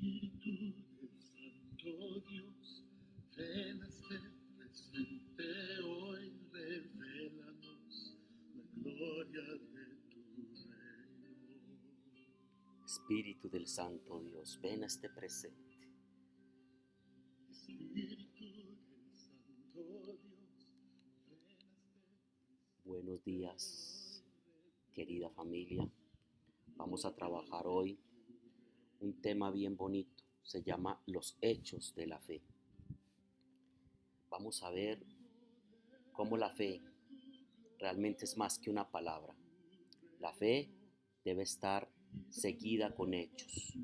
Santo Dios, ven a ser presente hoy, revélanos la gloria de tu reino. Espíritu del Santo Dios, ven a este presente. Espíritu del Santo Dios, ven a este Buenos días, querida familia. Vamos a trabajar hoy un tema bien bonito. Se llama los hechos de la fe. Vamos a ver cómo la fe realmente es más que una palabra. La fe debe estar seguida con hechos.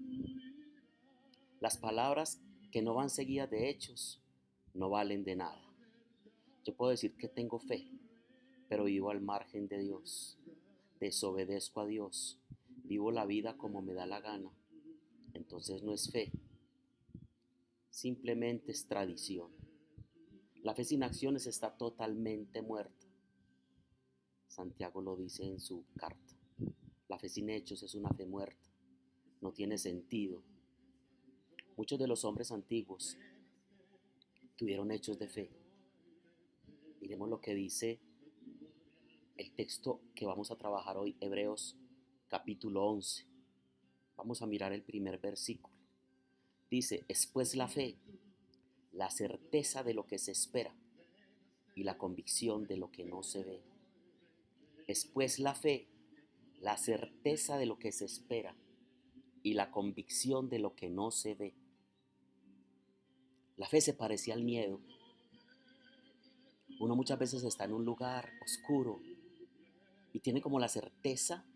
Las palabras que no van seguidas de hechos no valen de nada. Yo puedo decir que tengo fe, pero vivo al margen de Dios. Desobedezco a Dios. Vivo la vida como me da la gana. Entonces no es fe, simplemente es tradición. La fe sin acciones está totalmente muerta. Santiago lo dice en su carta. La fe sin hechos es una fe muerta. No tiene sentido. Muchos de los hombres antiguos tuvieron hechos de fe. Miremos lo que dice el texto que vamos a trabajar hoy, Hebreos capítulo 11. Vamos a mirar el primer versículo. Dice, es pues la fe, la certeza de lo que se espera y la convicción de lo que no se ve. Es pues la fe, la certeza de lo que se espera y la convicción de lo que no se ve. La fe se parecía al miedo. Uno muchas veces está en un lugar oscuro y tiene como la certeza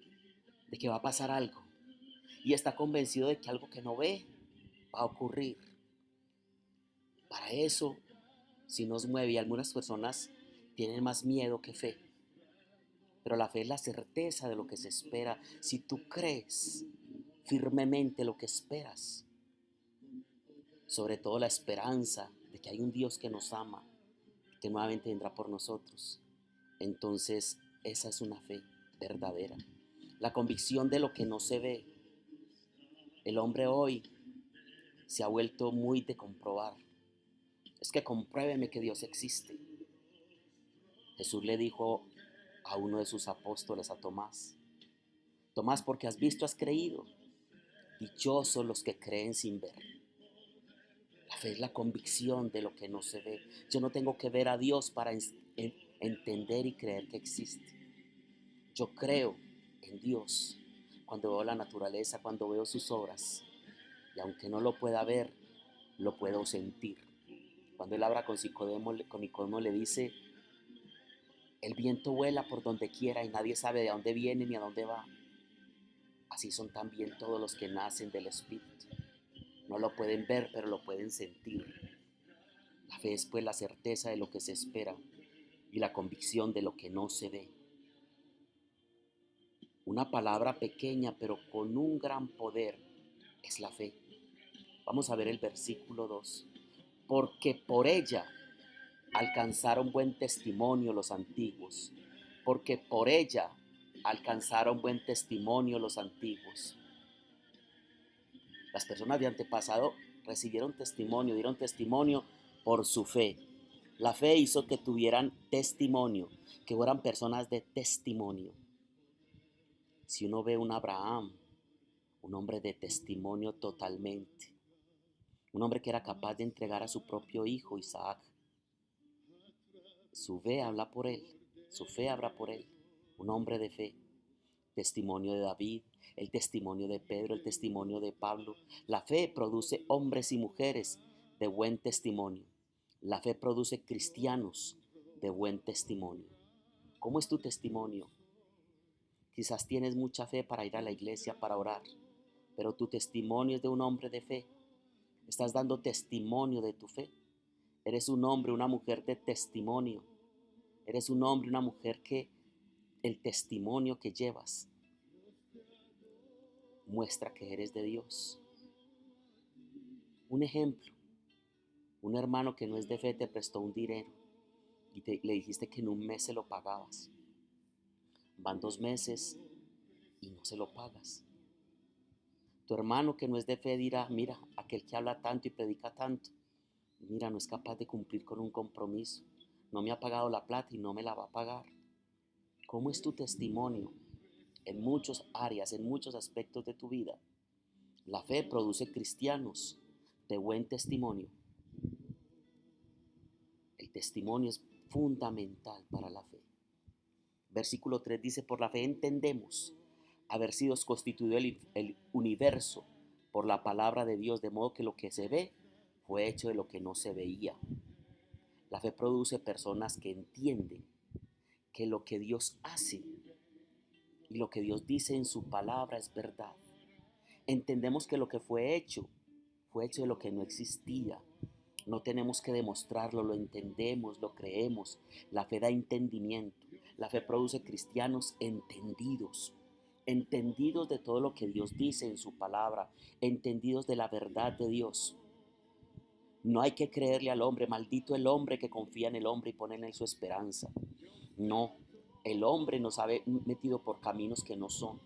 de que va a pasar algo y está convencido de que algo que no ve va a ocurrir. Para eso, si nos mueve, y algunas personas tienen más miedo que fe, pero la fe es la certeza de lo que se espera. Si tú crees firmemente lo que esperas, sobre todo la esperanza de que hay un Dios que nos ama, que nuevamente vendrá por nosotros, entonces esa es una fe verdadera. La convicción de lo que no se ve. El hombre hoy se ha vuelto muy de comprobar. Es que compruébeme que Dios existe. Jesús le dijo a uno de sus apóstoles, a Tomás, Tomás, porque has visto, has creído. Dichosos los que creen sin ver. La fe es la convicción de lo que no se ve. Yo no tengo que ver a Dios para entender y creer que existe. Yo creo en Dios cuando veo la naturaleza, cuando veo sus obras. Y aunque no lo pueda ver, lo puedo sentir. Cuando él habla con Nicodemo le dice, el viento vuela por donde quiera y nadie sabe de dónde viene ni a dónde va. Así son también todos los que nacen del Espíritu. No lo pueden ver, pero lo pueden sentir. La fe es pues la certeza de lo que se espera y la convicción de lo que no se ve. Una palabra pequeña pero con un gran poder es la fe. Vamos a ver el versículo 2. Porque por ella alcanzaron buen testimonio los antiguos. Porque por ella alcanzaron buen testimonio los antiguos. Las personas de antepasado recibieron testimonio, dieron testimonio por su fe. La fe hizo que tuvieran testimonio, que fueran personas de testimonio. Si uno ve un Abraham, un hombre de testimonio totalmente, un hombre que era capaz de entregar a su propio hijo Isaac, su fe habla por él, su fe habla por él, un hombre de fe. Testimonio de David, el testimonio de Pedro, el testimonio de Pablo. La fe produce hombres y mujeres de buen testimonio. La fe produce cristianos de buen testimonio. ¿Cómo es tu testimonio? Quizás tienes mucha fe para ir a la iglesia, para orar, pero tu testimonio es de un hombre de fe. Estás dando testimonio de tu fe. Eres un hombre, una mujer de testimonio. Eres un hombre, una mujer que el testimonio que llevas muestra que eres de Dios. Un ejemplo, un hermano que no es de fe te prestó un dinero y le dijiste que en un mes se lo pagabas. Van 2 meses y no se lo pagas. Tu hermano que no es de fe dirá, mira, aquel que habla tanto y predica tanto, mira, no es capaz de cumplir con un compromiso. No me ha pagado la plata y no me la va a pagar. ¿Cómo es tu testimonio en muchas áreas, en muchos aspectos de tu vida? La fe produce cristianos de buen testimonio. El testimonio es fundamental para la fe. Versículo 3 dice, por la fe entendemos haber sido constituido el universo por la palabra de Dios, de modo que lo que se ve fue hecho de lo que no se veía. La fe produce personas que entienden que lo que Dios hace y lo que Dios dice en su palabra es verdad. Entendemos que lo que fue hecho de lo que no existía. No tenemos que demostrarlo, lo entendemos, lo creemos. La fe da entendimiento. La fe produce cristianos entendidos, entendidos de todo lo que Dios dice en su palabra, entendidos de la verdad de Dios. No hay que creerle al hombre, maldito el hombre que confía en el hombre y pone en él su esperanza. No, el hombre nos ha metido por caminos que no son.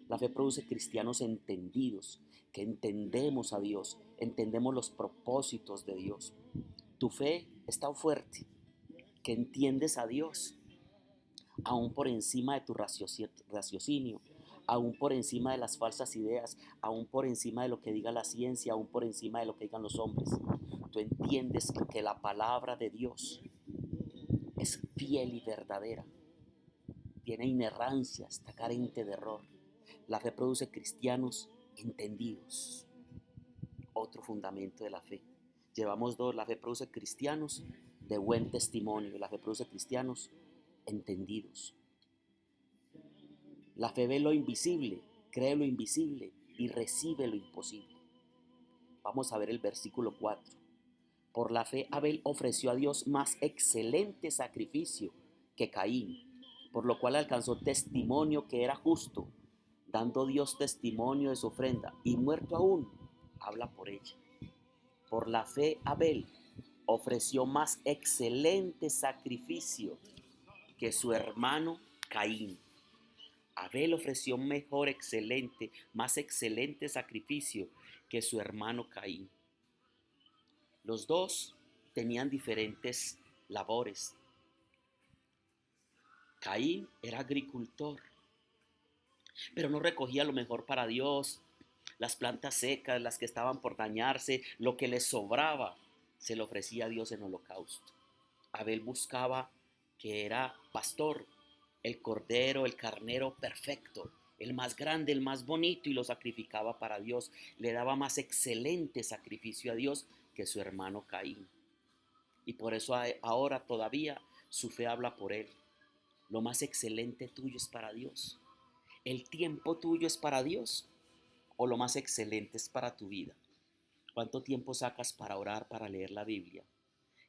La fe produce cristianos entendidos, que entendemos a Dios, entendemos los propósitos de Dios. Tu fe es tan fuerte que entiendes a Dios, aún por encima de tu raciocinio, aún por encima de las falsas ideas, aún por encima de lo que diga la ciencia, aún por encima de lo que digan los hombres. Tú entiendes que la palabra de Dios es fiel y verdadera, tiene inerrancia, está carente de error. La fe produce cristianos entendidos. Otro fundamento de la fe. Llevamos dos, la fe produce cristianos de buen testimonio, la fe produce cristianos entendidos. La fe ve lo invisible, cree lo invisible y recibe lo imposible. Vamos a ver el versículo 4. Por la fe Abel ofreció a Dios más excelente sacrificio que Caín, por lo cual alcanzó testimonio que era justo, dando Dios testimonio de su ofrenda, y muerto aún, habla por ella. Por la fe Abel ofreció más excelente sacrificio que su hermano Caín. Abel ofreció más excelente sacrificio que su hermano Caín. Los dos tenían diferentes labores. Caín era agricultor, pero no recogía lo mejor para Dios. Las plantas secas, las que estaban por dañarse, lo que le sobraba, se le ofrecía a Dios en holocausto. Abel buscaba, que era pastor, el cordero, el carnero perfecto, el más grande, el más bonito, y lo sacrificaba para Dios. Le daba más excelente sacrificio a Dios que su hermano Caín. Y por eso ahora todavía su fe habla por él. Lo más excelente tuyo es para Dios. El tiempo tuyo es para Dios, o lo más excelente es para tu vida. ¿Cuánto tiempo sacas para orar, para leer la Biblia?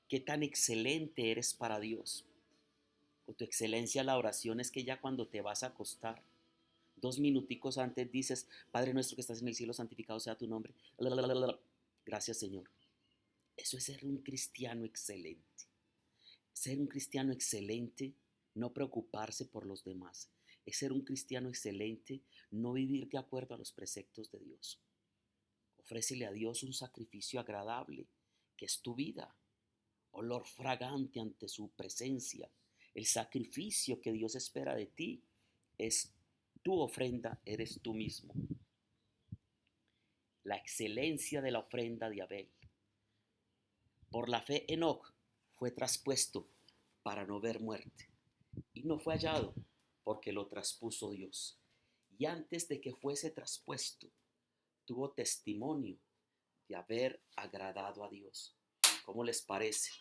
¿Qué tan excelente eres para Dios? O tu excelencia en la oración es que ya cuando te vas a acostar, 2 minuticos antes dices, Padre nuestro que estás en el cielo, santificado sea tu nombre. Gracias, Señor. Eso es ser un cristiano excelente. Ser un cristiano excelente, no preocuparse por los demás. Es ser un cristiano excelente, no vivir de acuerdo a los preceptos de Dios. Ofrécele a Dios un sacrificio agradable, que es tu vida, olor fragante ante su presencia. El sacrificio que Dios espera de ti es tu ofrenda, eres tú mismo. La excelencia de la ofrenda de Abel. Por la fe Enoc fue traspuesto para no ver muerte, y no fue hallado porque lo traspuso Dios. Y antes de que fuese traspuesto, tuvo testimonio de haber agradado a Dios. ¿Cómo les parece?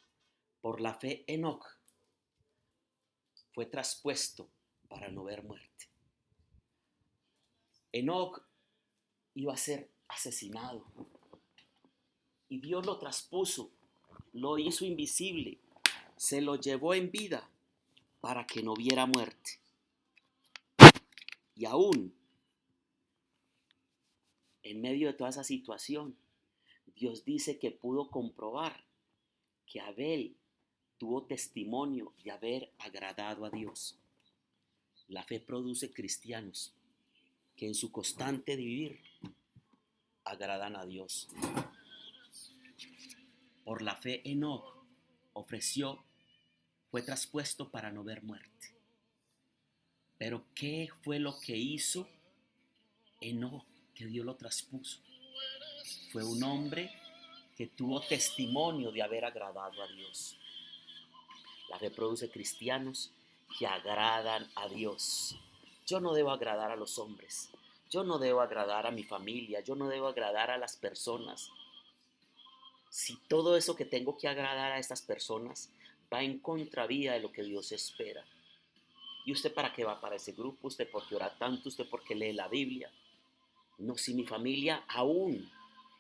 Por la fe Enoc fue traspuesto para no ver muerte. Enoc iba a ser asesinado y Dios lo traspuso, lo hizo invisible, se lo llevó en vida para que no viera muerte. Y aún en medio de toda esa situación, Dios dice que pudo comprobar que Abel tuvo testimonio de haber agradado a Dios. La fe produce cristianos que en su constante vivir agradan a Dios. Por la fe Enoc fue traspuesto para no ver muerte. Pero ¿qué fue lo que hizo Enoc que Dios lo traspuso? Fue un hombre que tuvo testimonio de haber agradado a Dios. La fe produce cristianos que agradan a Dios. Yo no debo agradar a los hombres. Yo no debo agradar a mi familia. Yo no debo agradar a las personas. Si todo eso que tengo que agradar a estas personas va en contravía de lo que Dios espera. ¿Y usted para qué va para ese grupo? ¿Usted por qué ora tanto? ¿Usted por qué lee la Biblia? No, si mi familia aún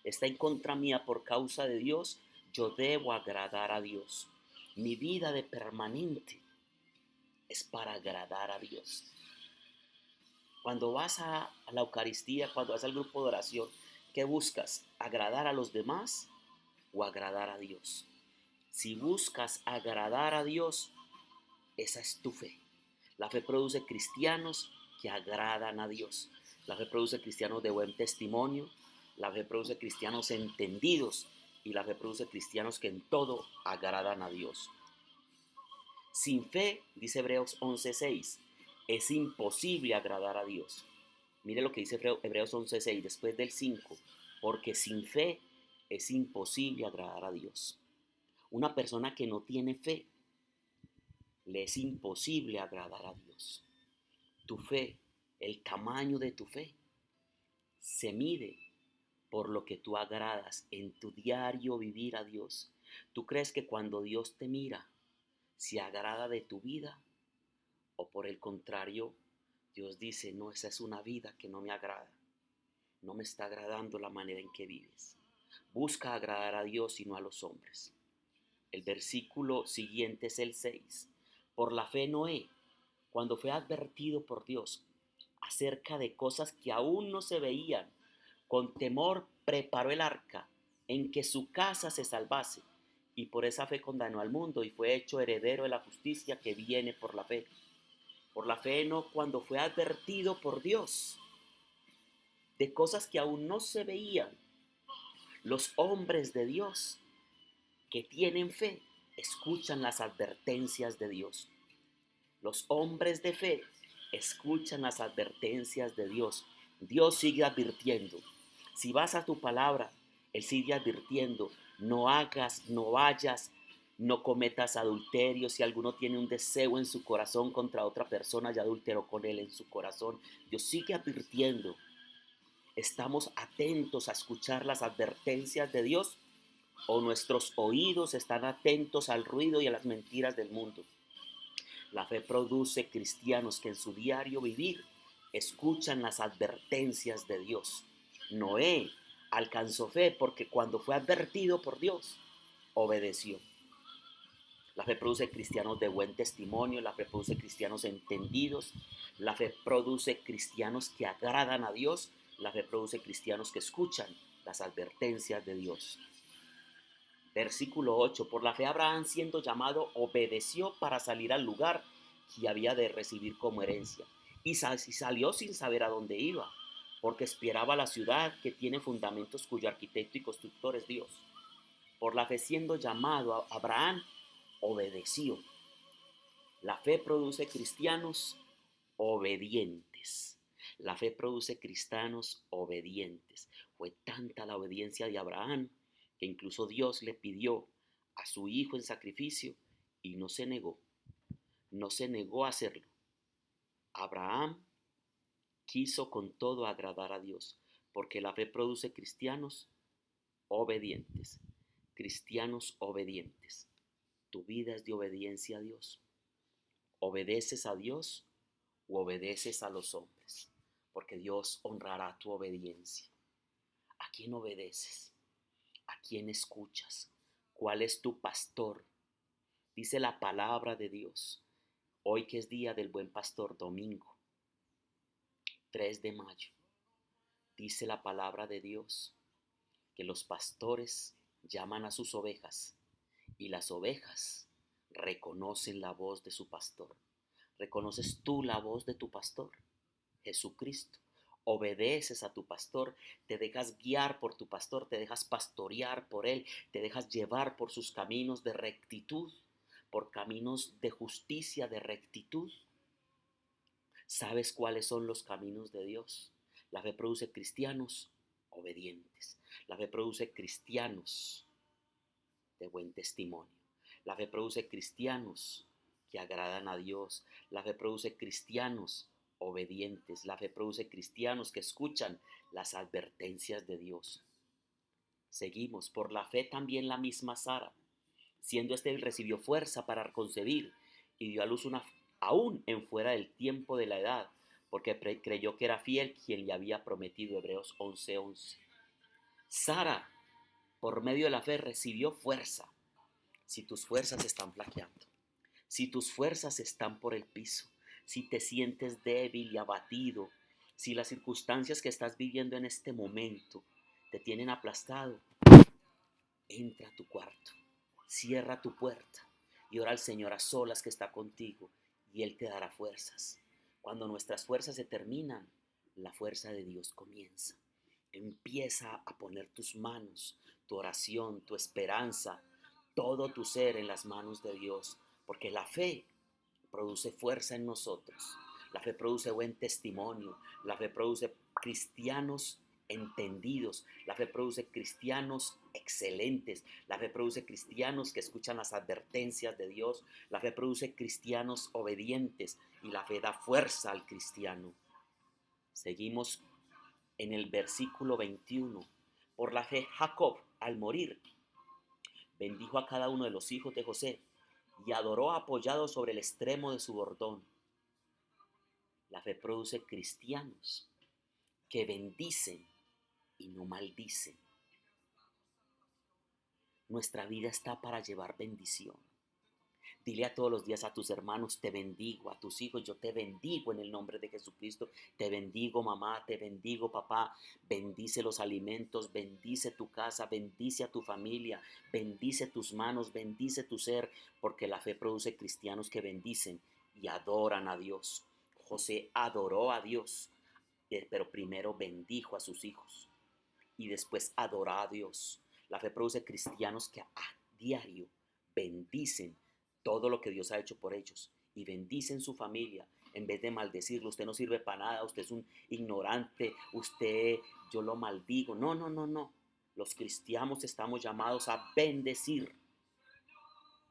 está en contra mía por causa de Dios, yo debo agradar a Dios. Mi vida de permanente es para agradar a Dios. Cuando vas a la Eucaristía, cuando vas al grupo de oración, ¿qué buscas? ¿Agradar a los demás o agradar a Dios? Si buscas agradar a Dios, esa es tu fe. La fe produce cristianos que agradan a Dios. La fe produce cristianos de buen testimonio. La fe produce cristianos entendidos. Y la fe produce cristianos que en todo agradan a Dios. Sin fe, dice Hebreos 11:6, es imposible agradar a Dios. Mire lo que dice Hebreos 11:6 después del 5. Porque sin fe es imposible agradar a Dios. Una persona que no tiene fe, le es imposible agradar a Dios. Tu fe, el tamaño de tu fe, se mide por lo que tú agradas en tu diario vivir a Dios. ¿Tú crees que cuando Dios te mira, se agrada de tu vida? ¿O por el contrario, Dios dice, no, esa es una vida que no me agrada? No me está agradando la manera en que vives. Busca agradar a Dios y no a los hombres. El versículo siguiente es el 6. Por la fe Noé, cuando fue advertido por Dios acerca de cosas que aún no se veían, con temor preparó el arca en que su casa se salvase, y por esa fe condenó al mundo y fue hecho heredero de la justicia que viene por la fe. Por la fe Enoc, cuando fue advertido por Dios de cosas que aún no se veían, los hombres de Dios que tienen fe escuchan las advertencias de Dios. Los hombres de fe escuchan las advertencias de Dios. Dios sigue advirtiendo. Si vas a tu palabra, Él sigue advirtiendo. No hagas, no vayas, no cometas adulterio. Si alguno tiene un deseo en su corazón contra otra persona, ya adulteró con él en su corazón. Dios sigue advirtiendo. ¿Estamos atentos a escuchar las advertencias de Dios? ¿O nuestros oídos están atentos al ruido y a las mentiras del mundo? La fe produce cristianos que en su diario vivir escuchan las advertencias de Dios. Noé alcanzó fe porque cuando fue advertido por Dios, obedeció. La fe produce cristianos de buen testimonio, la fe produce cristianos entendidos, la fe produce cristianos que agradan a Dios, la fe produce cristianos que escuchan las advertencias de Dios. Versículo 8. Por la fe Abraham, siendo llamado, obedeció para salir al lugar que había de recibir como herencia. Y salió sin saber a dónde iba, porque esperaba la ciudad que tiene fundamentos, cuyo arquitecto y constructor es Dios. Por la fe, siendo llamado, Abraham obedeció. La fe produce cristianos obedientes. La fe produce cristianos obedientes. Fue tanta la obediencia de Abraham que incluso Dios le pidió a su hijo en sacrificio y no se negó. No se negó a hacerlo. Abraham quiso con todo agradar a Dios, porque la fe produce cristianos obedientes. Cristianos obedientes. Tu vida es de obediencia a Dios. ¿Obedeces a Dios o obedeces a los hombres? Porque Dios honrará tu obediencia. ¿A quién obedeces? ¿A quién escuchas? ¿Cuál es tu pastor? Dice la palabra de Dios. Hoy que es día del buen pastor, domingo, 3 de mayo, dice la palabra de Dios que los pastores llaman a sus ovejas y las ovejas reconocen la voz de su pastor. ¿Reconoces tú la voz de tu pastor? Jesucristo. obedeces a tu pastor, te dejas guiar por tu pastor, te dejas pastorear por él, te dejas llevar por sus caminos de rectitud, por caminos de justicia, de rectitud. ¿Sabes cuáles son los caminos de Dios? La fe produce cristianos obedientes. La fe produce cristianos de buen testimonio. La fe produce cristianos que agradan a Dios. La fe produce cristianos obedientes. La fe produce cristianos que escuchan las advertencias de Dios. Seguimos. Por la fe también la misma Sara, siendo estéril, recibió fuerza para concebir y dio a luz aún en fuera del tiempo de la edad, porque creyó que era fiel quien le había prometido. Hebreos 11:11. Sara, por medio de la fe, recibió fuerza. Si tus fuerzas están flaqueando, si tus fuerzas están por el piso, si te sientes débil y abatido, si las circunstancias que estás viviendo en este momento te tienen aplastado, entra a tu cuarto, cierra tu puerta y ora al Señor a solas que está contigo y Él te dará fuerzas. Cuando nuestras fuerzas se terminan, la fuerza de Dios comienza. Empieza a poner tus manos, tu oración, tu esperanza, todo tu ser en las manos de Dios, porque la fe produce fuerza en nosotros. La fe produce buen testimonio. La fe produce cristianos entendidos. La fe produce cristianos excelentes. La fe produce cristianos que escuchan las advertencias de Dios. La fe produce cristianos obedientes y la fe da fuerza al cristiano. Seguimos en el versículo 21. Por la fe Jacob, al morir, bendijo a cada uno de los hijos de José y adoró apoyado sobre el extremo de su bordón. La fe produce cristianos que bendicen y no maldicen. Nuestra vida está para llevar bendición. Dile a todos los días a tus hermanos, te bendigo, a tus hijos, yo te bendigo en el nombre de Jesucristo. Te bendigo, mamá, te bendigo, papá. Bendice los alimentos, bendice tu casa, bendice a tu familia, bendice tus manos, bendice tu ser, porque la fe produce cristianos que bendicen y adoran a Dios. José adoró a Dios, pero primero bendijo a sus hijos y después adoró a Dios. La fe produce cristianos que a diario bendicen todo lo que Dios ha hecho por ellos y bendicen su familia en vez de maldecirlo. Usted no sirve para nada, usted es un ignorante, yo lo maldigo. No, no, no, no. Los cristianos estamos llamados a bendecir.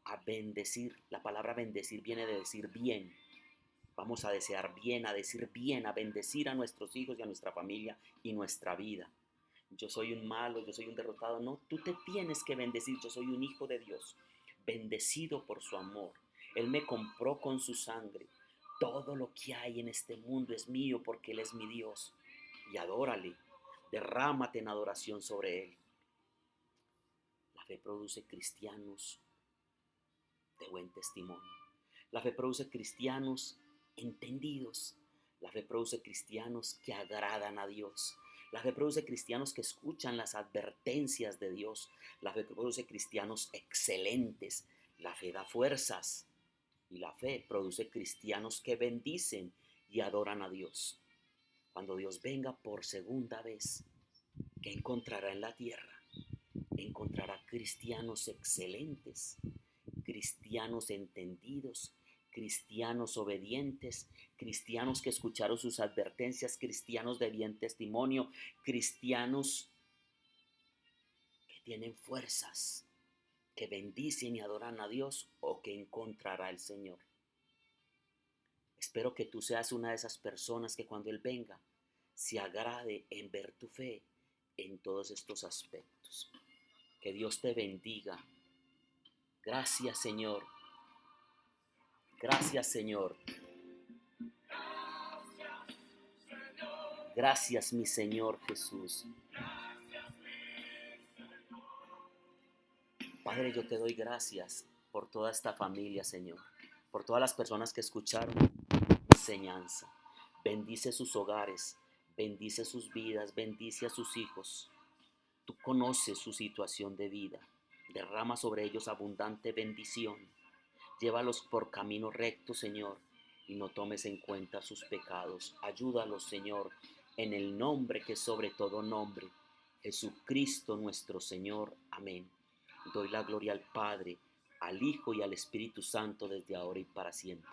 A bendecir. La palabra bendecir viene de decir bien. Vamos a desear bien, a decir bien, a bendecir a nuestros hijos y a nuestra familia y nuestra vida. Yo soy un malo, yo soy un derrotado. No, tú te tienes que bendecir. Yo soy un hijo de Dios, bendecido por su amor. Él me compró con su sangre. Todo lo que hay en este mundo es mío porque Él es mi Dios. Y adórale, derrámate en adoración sobre Él. La fe produce cristianos de buen testimonio. La fe produce cristianos entendidos. La fe produce cristianos que agradan a Dios. La fe produce cristianos que escuchan las advertencias de Dios. La fe produce cristianos excelentes. La fe da fuerzas. Y la fe produce cristianos que bendicen y adoran a Dios. Cuando Dios venga por segunda vez, ¿qué encontrará en la tierra? Encontrará cristianos excelentes, cristianos entendidos, cristianos obedientes, cristianos que escucharon sus advertencias, cristianos de bien testimonio, cristianos que tienen fuerzas, que bendicen y adoran a Dios o que encontrará el Señor. Espero que tú seas una de esas personas que cuando Él venga se agrade en ver tu fe en todos estos aspectos. Que Dios te bendiga. Gracias, Señor. Gracias, Señor. Gracias, mi Señor Jesús. Padre, yo te doy gracias por toda esta familia, Señor, por todas las personas que escucharon enseñanza. Bendice sus hogares, bendice sus vidas, bendice a sus hijos. Tú conoces su situación de vida. Derrama sobre ellos abundante bendición. Llévalos por camino recto, Señor, y no tomes en cuenta sus pecados. Ayúdalos, Señor, en el nombre que es sobre todo nombre, Jesucristo nuestro Señor. Amén. Doy la gloria al Padre, al Hijo y al Espíritu Santo desde ahora y para siempre.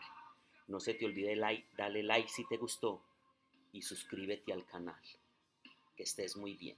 No se te olvide dale like si te gustó y suscríbete al canal. Que estés muy bien.